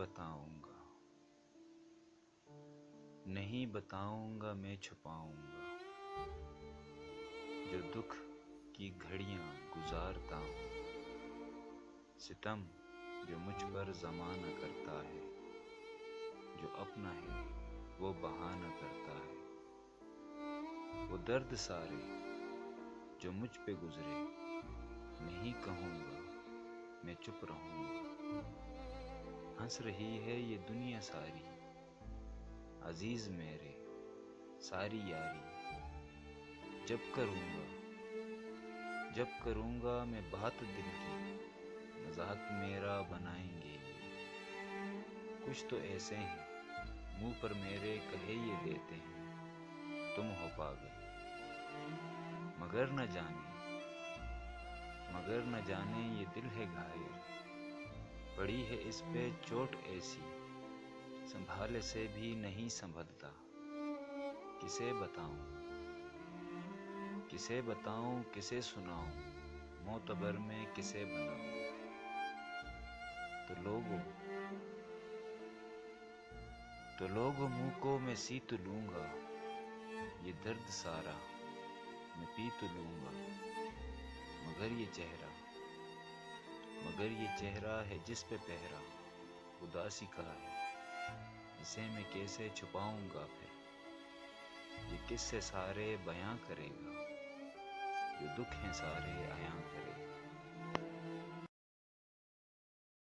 بتاؤں گا، نہیں بتاؤں گا میں چھپاؤں گا، جو دکھ کی گھڑیاں گزارتا ہوں، ستم جو مجھ پر زمانہ کرتا ہے، جو اپنا ہے وہ بہانہ کرتا ہے، وہ درد سارے جو مجھ پہ گزرے نہیں کہوں گا میں چپ رہوں گا، ہنس رہی ہے یہ دنیا ساری، عزیز میرے ساری یاری، جب کروں گا میں بات دل کی، مذاق میرا بنائیں گے یہ، کچھ تو ایسے ہیں منہ پر میرے کہے یہ دیتے ہیں تم ہو پاگل، مگر نہ جانے یہ دل ہے گھائل، پڑی ہے اس پہ چوٹ ایسی سنبھالے سے بھی نہیں سنبھلتا، کسے بتاؤں کسے سناؤں، معتبر میں کسے بناؤں، تو لوگوں منہ کو میں سی تو لوں گا، یہ درد سارا میں پی تو لوں گا، مگر یہ چہرہ ہے جس پہ پہرا اداسی کا ہے، اسے میں کیسے چھپاؤں گا پھر، یہ قصے سارے بیاں کرے گا، جو دکھ ہیں سارے عیاں کرے گا۔